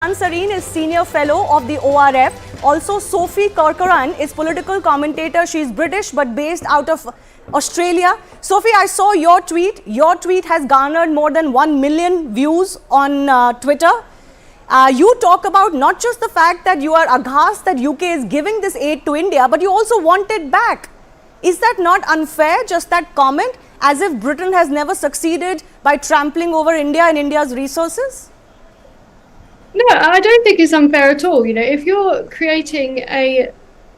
Sushant Sareen is Senior Fellow of the ORF. Also, Sophie Corcoran is political commentator. She's British but based out of Australia. Sophie, I saw your tweet. Your tweet has garnered more than 1 million views on Twitter. You talk about not just the fact that you are aghast that UK is giving this aid to India, but you also want it back. Is that not unfair, just that comment, as if Britain has never succeeded by trampling over India and India's resources? No, I don't think it's unfair at all. If you're creating a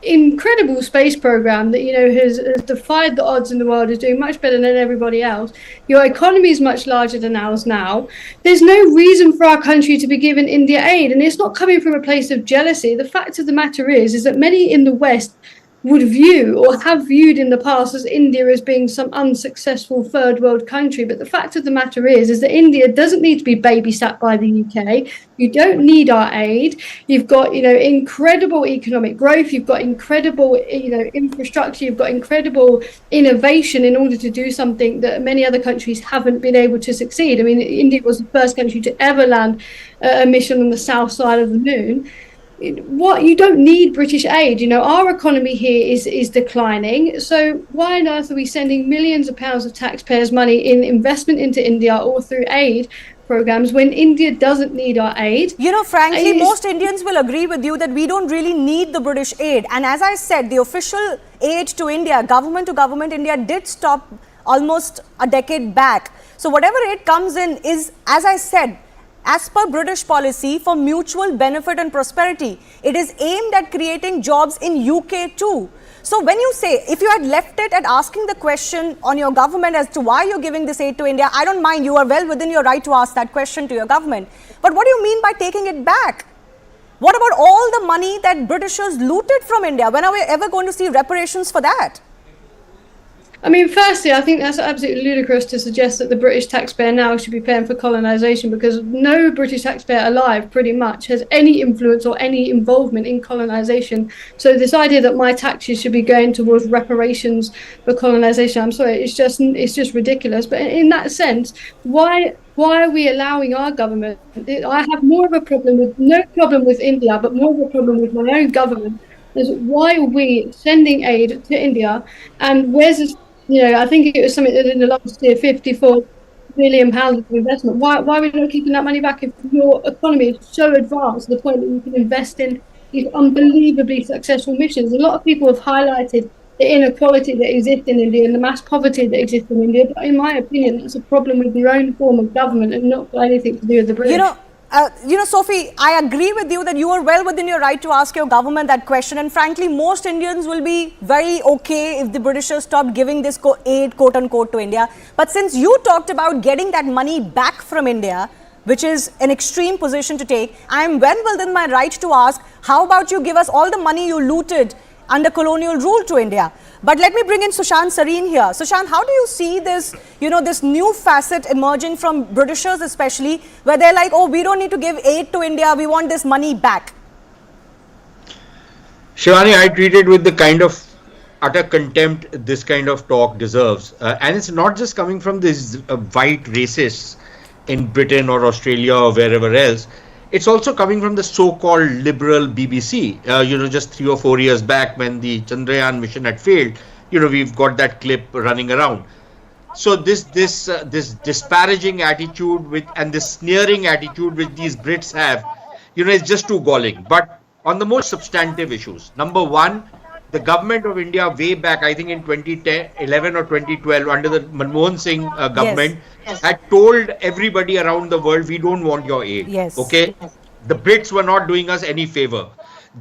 incredible space program that has defied the odds in the world, is doing much better than everybody else, your economy is much larger than ours now, there's no reason for our country to be giving India aid, and it's not coming from a place of jealousy. The fact of the matter is that many in the West would view or have viewed in the past as India as being some unsuccessful third world country. But the fact of the matter is that India doesn't need to be babysat by the UK. You don't need our aid. You've got, incredible economic growth. You've got incredible, infrastructure. You've got incredible innovation in order to do something that many other countries haven't been able to succeed. I mean, India was the first country to ever land a mission on the south side of the moon. You don't need British aid. Our economy here is declining. So why on earth are we sending millions of pounds of taxpayers' money in investment into India or through aid programs when India doesn't need our aid? Frankly, most Indians will agree with you that we don't really need the British aid. And as I said, the official aid to India, government to government India, did stop almost a decade back. So whatever aid comes in is, as I said, as per British policy, for mutual benefit and prosperity. It is aimed at creating jobs in UK too. So when you say, if you had left it at asking the question on your government as to why you're giving this aid to India, I don't mind, you are well within your right to ask that question to your government. But what do you mean by taking it back? What about all the money that Britishers looted from India? When are we ever going to see reparations for that? I mean, firstly, I think that's absolutely ludicrous to suggest that the British taxpayer now should be paying for colonisation, because no British taxpayer alive pretty much has any influence or any involvement in colonisation. So this idea that my taxes should be going towards reparations for colonisation, I'm sorry, it's just ridiculous. But in that sense, why are we allowing our government? I have more of a problem with, no problem with India, but more of a problem with my own government. Is why are we sending aid to India, and where's this? I think it was something that in the last year, £54 billion of investment. Why are we not keeping that money back if your economy is so advanced to the point that you can invest in these unbelievably successful missions? A lot of people have highlighted the inequality that exists in India and the mass poverty that exists in India. But in my opinion, that's a problem with your own form of government and not got anything to do with the British. Sophie, I agree with you that you are well within your right to ask your government that question. And frankly, most Indians will be very okay if the Britishers stopped giving this aid, quote unquote, to India. But since you talked about getting that money back from India, which is an extreme position to take, I am well within my right to ask, how about you give us all the money you looted under colonial rule to India? But let me bring in Sushant Sareen here. Sushant, how do you see this, this new facet emerging from Britishers especially, where they're like, oh, we don't need to give aid to India, we want this money back? Shivani, I treat it with the kind of utter contempt this kind of talk deserves. And it's not just coming from these white racists in Britain or Australia or wherever else. It's also coming from the so-called liberal BBC. Just 3 or 4 years back when the Chandrayaan mission had failed, we've got that clip running around. So this disparaging attitude and this sneering attitude which these Brits have, is just too galling. But on the more substantive issues, number one, the government of India way back, I think in 2011 or 2012, under the Manmohan Singh government, had told everybody around the world, we don't want your aid. Yes. Okay? The Brits were not doing us any favor.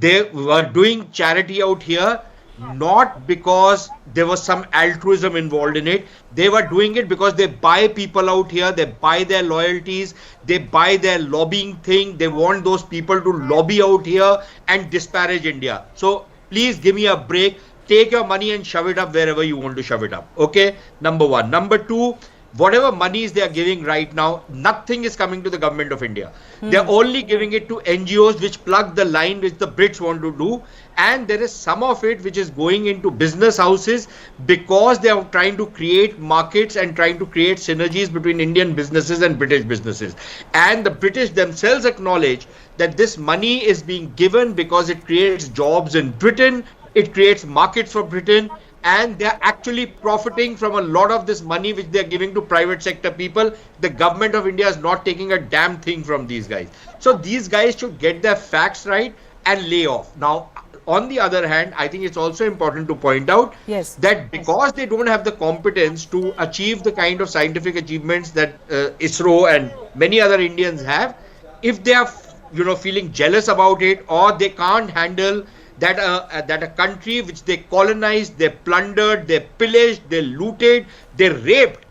They were doing charity out here, not because there was some altruism involved in it. They were doing it because they buy people out here, they buy their loyalties, they buy their lobbying thing. They want those people to lobby out here and disparage India. So please give me a break. Take your money and shove it up wherever you want to shove it up. Okay? Number one. Number two, whatever monies they are giving right now, nothing is coming to the government of India. They're only giving it to NGOs which plug the line which the Brits want to do. And there is some of it which is going into business houses because they are trying to create markets and trying to create synergies between Indian businesses and British businesses. And the British themselves acknowledge that this money is being given because it creates jobs in Britain, it creates markets for Britain, and they're actually profiting from a lot of this money which they're giving to private sector people. The government of India is not taking a damn thing from these guys. So these guys should get their facts right and lay off. Now, on the other hand, I think it's also important to point out that because they don't have the competence to achieve the kind of scientific achievements that ISRO and many other Indians have, if they are feeling jealous about it, or they can't handle that a country which they colonized, they plundered, they pillaged, they looted, they raped,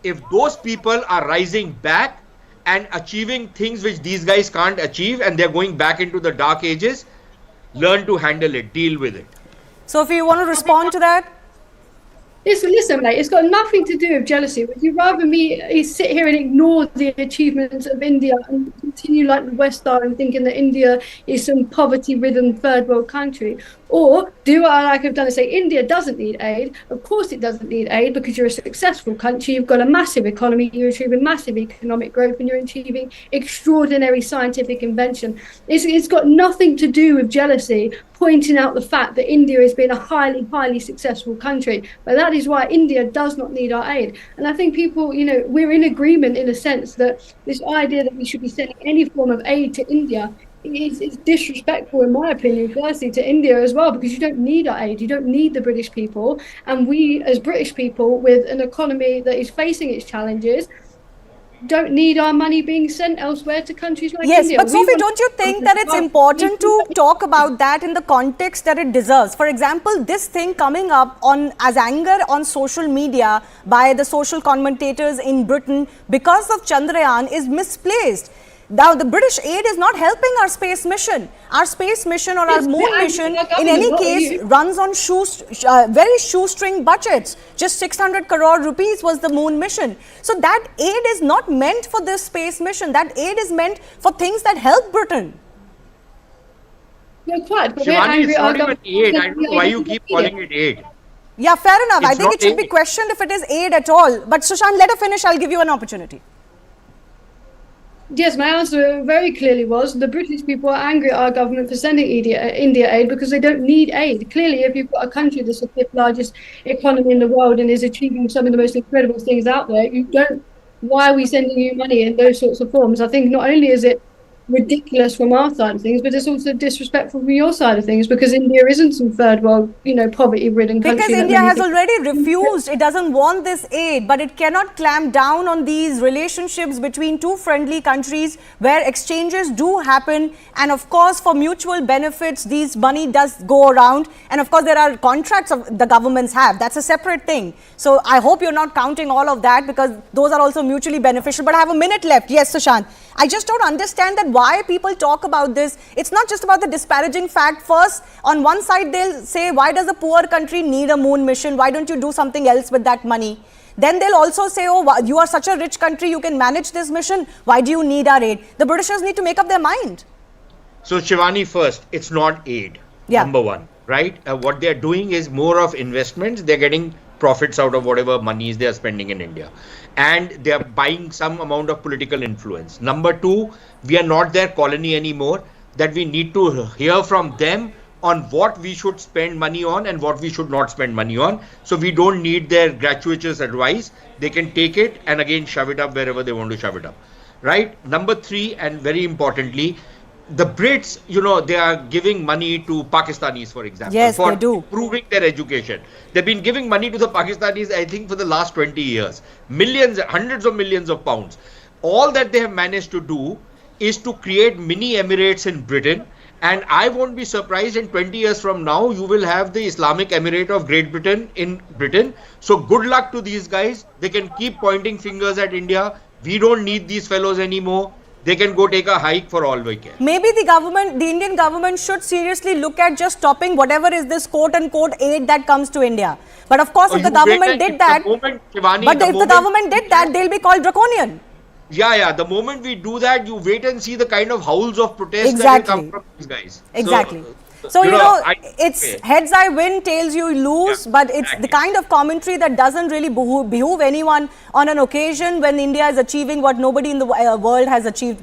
if those people are rising back and achieving things which these guys can't achieve, and they're going back into the dark ages, learn to handle it, deal with it. Sophie, you want to respond to that? Listen, mate, it's got nothing to do with jealousy. Would you rather me sit here and ignore the achievements of India and continue like the West are and thinking that India is some poverty-ridden third world country? Or do what I like have done and say India doesn't need aid? Of course it doesn't need aid, because you're a successful country, you've got a massive economy, you're achieving massive economic growth, and you're achieving extraordinary scientific invention. It's got nothing to do with jealousy, pointing out the fact that India has been a highly, highly successful country. But that is why India does not need our aid. And I think people, we're in agreement in a sense that this idea that we should be sending any form of aid to India is disrespectful, in my opinion, firstly to India as well, because you don't need our aid, you don't need the British people. And we as British people, with an economy that is facing its challenges, don't need our money being sent elsewhere to countries like India. Yes, but Sophie, don't you think that it's important to talk about that in the context that it deserves? For example, this thing coming up as anger on social media by the social commentators in Britain because of Chandrayaan is misplaced. Now, the British aid is not helping our space mission. Our space mission or our moon mission, in any case, runs on very shoestring budgets. Just 600 crore rupees was the moon mission. So that aid is not meant for this space mission. That aid is meant for things that help Britain. You're quite. Shivani, it's not even aid. I don't know why you keep calling it aid. Yeah, fair enough. I think it should be aid. questioned if it is aid at all. But Sushant, let her finish. I'll give you an opportunity. Yes, my answer very clearly was the British people are angry at our government for sending India aid because they don't need aid. Clearly, if you've got a country that's the fifth largest economy in the world and is achieving some of the most incredible things out there, why are we sending you money in those sorts of forms? I think not only is it ridiculous from our side of things, but it's also disrespectful from your side of things, because India isn't some third world, poverty-ridden country. Because India has already refused. It doesn't want this aid, but it cannot clamp down on these relationships between two friendly countries where exchanges do happen. And of course, for mutual benefits, these money does go around. And of course, there are contracts the governments have. That's a separate thing. So I hope you're not counting all of that, because those are also mutually beneficial. But I have a minute left. Yes, Sushant. I just don't understand that why people talk about this. It's not just about the disparaging fact. First, on one side, they'll say, why does a poor country need a moon mission? Why don't you do something else with that money? Then they'll also say, oh, you are such a rich country, you can manage this mission. Why do you need our aid? The Britishers need to make up their mind. So, Shivani, first, it's not aid. Number one, right? What they're doing is more of investments. They're getting profits out of whatever monies they are spending in India. And they are buying some amount of political influence. Number two, we are not their colony anymore, that we need to hear from them on what we should spend money on and what we should not spend money on. So we don't need their gratuitous advice. They can take it and again shove it up wherever they want to shove it up. Right? Number three, and very importantly, the Brits, they are giving money to Pakistanis, for example, yes, for they do. improving their education. They've been giving money to the Pakistanis, I think, for the last 20 years. Millions, hundreds of millions of pounds. All that they have managed to do is to create mini Emirates in Britain. And I won't be surprised in 20 years from now, you will have the Islamic Emirate of Great Britain in Britain. So good luck to these guys. They can keep pointing fingers at India. We don't need these fellows anymore. they can go take a hike for all we care. Maybe the Indian government should seriously look at just stopping whatever is this quote-unquote aid that comes to India. But of course, if the government did that, if the government did that, they'll be called draconian. Yeah. The moment we do that, you wait and see the kind of howls of protest that will come from these guys. Exactly. So, it's heads I win, tails you lose, but it's the kind of commentary that doesn't really behoove anyone on an occasion when India is achieving what nobody in the world has achieved.